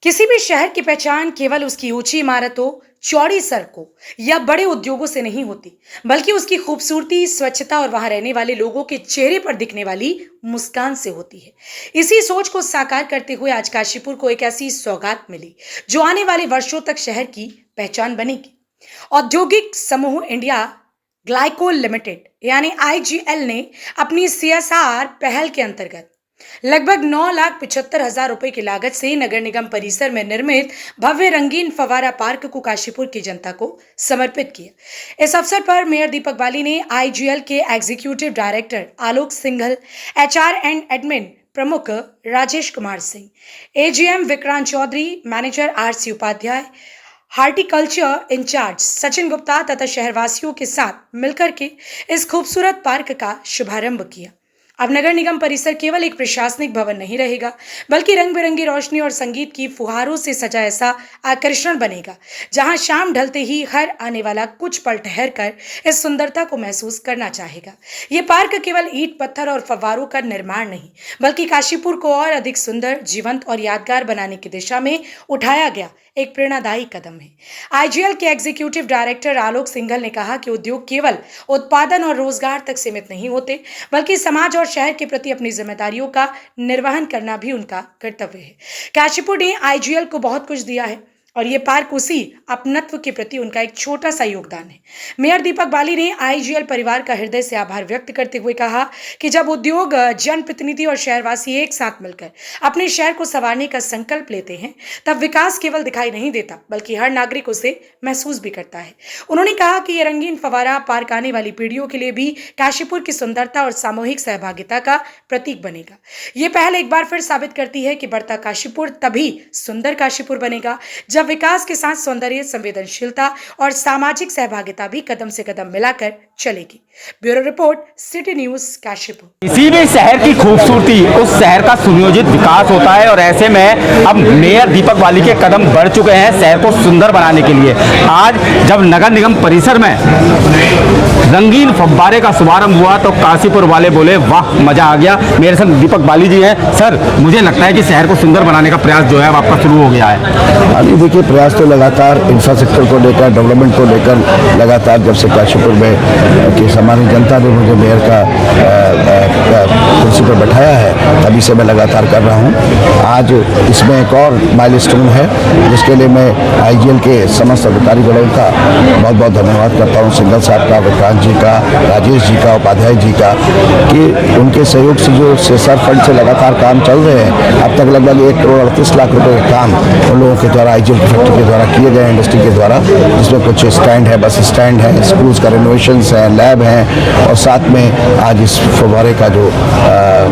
किसी भी शहर की पहचान केवल उसकी ऊंची इमारतों, चौड़ी सड़कों या बड़े उद्योगों से नहीं होती, बल्कि उसकी खूबसूरती, स्वच्छता और वहां रहने वाले लोगों के चेहरे पर दिखने वाली मुस्कान से होती है। इसी सोच को साकार करते हुए आज काशीपुर को एक ऐसी सौगात मिली जो आने वाले वर्षों तक शहर की पहचान बनेगी। औद्योगिक समूह इंडिया ग्लाइकोल लिमिटेड यानी आईजीएल ने अपनी सीएसआर पहल के अंतर्गत लगभग 9,75,000 रुपए की लागत से नगर निगम परिसर में निर्मित भव्य रंगीन फवारा पार्क को काशीपुर की जनता को समर्पित किया। इस अवसर पर मेयर दीपक बाली ने आईजीएल के executive director Alok Singhal, HR and admin प्रमुख Rajesh Kumar Singh, AGM Vikrant Chaudhary, manager RC Upadhyay, horticulture incharge Sachin Gupta तथा शहरवासियों के साथ मिलकर के इस खूबसूरत पार्क का शुभारंभ किया। अब नगर निगम परिसर केवल एक प्रशासनिक भवन नहीं रहेगा, बल्कि रंग बिरंगी रोशनी और संगीत की फुहारों से सजा ऐसा आकर्षण बनेगा जहां शाम ढलते ही हर आने वाला कुछ पल ठहर कर इस सुंदरता को महसूस करना चाहेगा। ये पार्क केवल ईंट पत्थर और फव्वारों का निर्माण नहीं, बल्कि काशीपुर को और अधिक सुंदर, जीवंत और यादगार बनाने की दिशा में उठाया गया एक प्रेरणादायी कदम है। आईजीएल के एग्जीक्यूटिव डायरेक्टर आलोक सिंघल ने कहा कि उद्योग केवल उत्पादन और रोजगार तक सीमित नहीं होते, बल्कि समाज और शहर के प्रति अपनी जिम्मेदारियों का निर्वहन करना भी उनका कर्तव्य है। काशीपुर ने आईजीएल को बहुत कुछ दिया है और ये पार्क उसी अपनत्व के प्रति उनका एक छोटा सा योगदान है। मेयर दीपक बाली ने आईजीएल परिवार का हृदय से आभार व्यक्त करते हुए कहा कि जब उद्योग, जनप्रतिनिधि और शहरवासी एक साथ मिलकर अपने शहर को संवारने का संकल्प लेते हैं, तब विकास केवल दिखाई नहीं देता, बल्कि हर नागरिक उसे महसूस भी करता है। उन्होंने कहा कि ये रंगीन फवारा पार्क आने वाली पीढ़ियों के लिए भी काशीपुर की सुंदरता और सामूहिक सहभागिता का प्रतीक बनेगा। ये पहल एक बार फिर साबित करती है कि बढ़ता काशीपुर तभी सुंदर काशीपुर बनेगा जब विकास के साथ सौंदर्य, संवेदनशीलता और सामाजिक सहभागिता भी कदम से कदम मिलाकर चलेगी। Bureau report, city news, Kashipur. किसी भी शहर की खूबसूरती उस शहर का सुनियोजित विकास होता है और ऐसे में अब मेयर दीपक बाली के कदम बढ़ चुके हैं शहर को सुंदर बनाने के लिए। आज जब नगर निगम परिसर में रंगीन फव्वारे का शुभारंभ हुआ तो काशीपुर वाले बोले वाह, मजा आ गया। मेरे संग दीपक बाली जी हैं। सर, मुझे लगता है कि शहर को सुंदर बनाने का प्रयास जो है अब आपका शुरू हो गया है। अभी देखिए, प्रयास तो लगातार इंफ्रास्ट्रक्चर को लेकर, डेवलपमेंट को लेकर लगातार जब से काशीपुर में कि हमारी जनता ने मुझे मेयर का कुर्सी पर बैठाया है, तभी से मैं लगातार कर रहा हूँ। आज इसमें एक और माइलस्टोन है जिसके लिए मैं आईजीएल के समस्त अधिकारीगणों का बहुत बहुत धन्यवाद करता हूँ। सिंघल साहब का, विक्रांत जी का, राजेश जी का, उपाध्याय जी का, कि उनके सहयोग से जो सीएसआर फंड से लगातार काम चल रहे हैं, अब तक लगभग 1,38,00,000 रुपये के काम उन लोगों के द्वारा आईजीएल की फैक्ट्री के द्वारा किए गए, इंडस्ट्री के द्वारा, जिसमें कुछ स्टैंड है, बस स्टैंड है, स्कूल्स का रेनोवेशंस है, लैब हैं, और साथ में आज इस फव्वारे का जो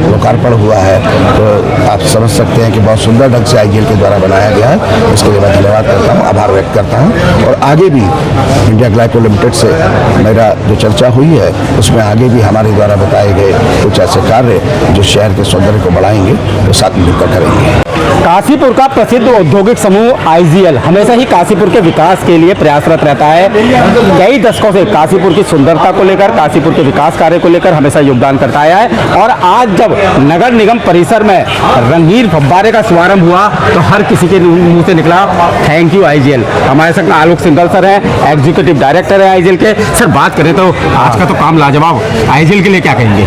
लोकार्पण हुआ है, तो आप समझ सकते हैं कि बहुत सुंदर ढंग से आईजीएल के द्वारा बनाया गया है। इसके लिए मैं धन्यवाद करता हूँ, आभार व्यक्त करता हूँ। और आगे भी इंडिया ग्लाइकोल लिमिटेड से मेरा जो चर्चा हुई है, उसमें आगे भी हमारे द्वारा बताए गए कुछ ऐसे कार्य जो शहर के सौंदर्य को बढ़ाएंगे, तो साथ मिलकर करेंगे। काशीपुर का प्रसिद्ध औद्योगिक समूह आईजीएल हमेशा ही काशीपुर के विकास के लिए प्रयासरत रहता है। कई दशकों से काशीपुर की सुंदरता को लेकर, काशीपुर के विकास कार्य को लेकर हमेशा योगदान करता आया है। और आज जब नगर निगम परिसर में रंगीन फव्वारे का शुभारंभ हुआ तो हर किसी के मुंह से निकला थैंक यू आईजीएल। हमारे साथ आलोक सिंघल सर हैं, एग्जीक्यूटिव डायरेक्टर है आईजीएल के। सर, बात करें तो आज का तो काम लाजवाब, आईजीएल के लिए क्या कहेंगे?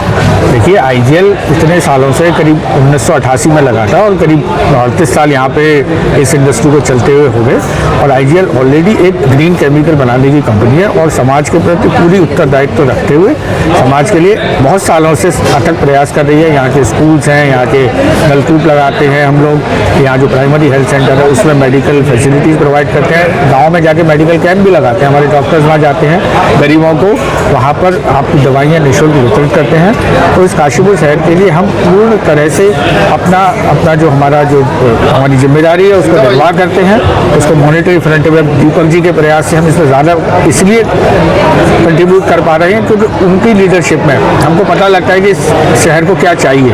देखिए, आईजीएल इतने सालों से, करीब 1988 में लगा था और करीब 38 साल यहाँ पे इस इंडस्ट्री को चलते हुए हो गए। और आईजीएल ऑलरेडी एक ग्रीन केमिकल बनाने की कंपनी है और समाज के प्रति पूरी उत्तरदायित्व रखते हुए समाज के लिए बहुत सालों से अथक प्रयास कर रही है। यहाँ के स्कूल्स हैं, यहाँ के नलकूप लगाते हैं हम लोग, यहाँ जो प्राइमरी हेल्थ सेंटर है उसमें मेडिकल फैसिलिटीज़ प्रोवाइड करते हैं। गाँव में जाके मेडिकल कैंप भी लगाते हैं, हमारे डॉक्टर्स वहाँ जाते हैं, गरीबों को वहाँ पर आपकी दवाइयाँ निःशुल्क वितरित करते हैं। तो इस काशीपुर शहर के लिए हम पूर्ण तरह से अपना जो हमारी जिम्मेदारी है उसको निर्वाह करते हैं। उसको मॉनिटरी फ्रंट में दीपक जी के प्रयास से हम इसमें ज़्यादा इसलिए कंट्रीब्यूट कर पा रहे हैं क्योंकि उनकी लीडरशिप में हमको पता लगता है कि शहर शहर को क्या चाहिए।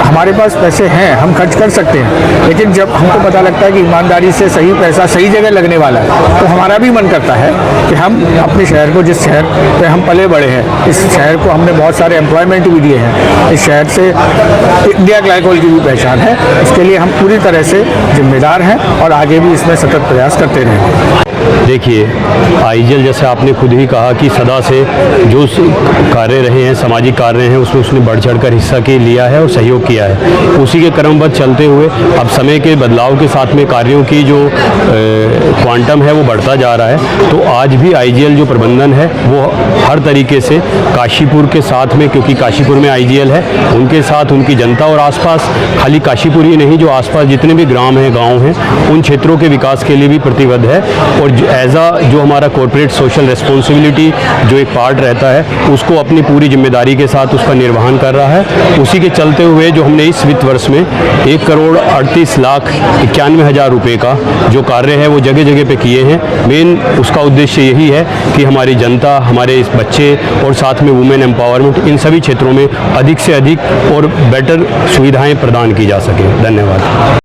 हमारे पास पैसे हैं, हम खर्च कर सकते हैं, लेकिन जब हमको पता लगता है कि ईमानदारी से सही पैसा सही जगह लगने वाला है, तो हमारा भी मन करता है कि हम अपने शहर को, जिस शहर पे हम पले बड़े हैं, इस शहर को हमने बहुत सारे एम्प्लॉयमेंट भी दिए हैं, इस शहर से इंडिया ग्लाइकोल की भी पहचान है, इसके लिए हम पूरी तरह से जिम्मेदार हैं और आगे भी इसमें सतत प्रयास करते रहेंगे। देखिए, आईजीएल जैसे आपने खुद ही कहा कि सदा से जो कार्य रहे हैं, सामाजिक कार्य हैं, उसमें उसने बढ़ चढ़ कर हिस्सा के लिया है और सहयोग किया है। उसी के क्रमबद्ध चलते हुए अब समय के बदलाव के साथ में कार्यों की जो क्वांटम है वो बढ़ता जा रहा है। तो आज भी आईजीएल जो प्रबंधन है वो हर तरीके से काशीपुर के साथ में, क्योंकि काशीपुर में आईजीएल है, उनके साथ उनकी जनता और आसपास, खाली काशीपुर ही नहीं, जो आसपास जितने भी ग्राम हैं, गाँव हैं, उन क्षेत्रों के विकास के लिए भी प्रतिबद्ध है। और एज जो हमारा कॉर्पोरेट सोशल रिस्पॉन्सिबिलिटी जो एक पार्ट रहता है, उसको अपनी पूरी जिम्मेदारी के साथ उसका निर्वहन कर रहा है। उसी के चलते हुए जो हमने इस वित्त वर्ष में 1,38,91,000 रुपये का जो कार्य है वो जगह जगह पे किए हैं। मेन उसका उद्देश्य यही है कि हमारी जनता, हमारे इस बच्चे और साथ में वुमेन एम्पावरमेंट, इन सभी क्षेत्रों में अधिक से अधिक और बेटर सुविधाएं प्रदान की जा सके। धन्यवाद।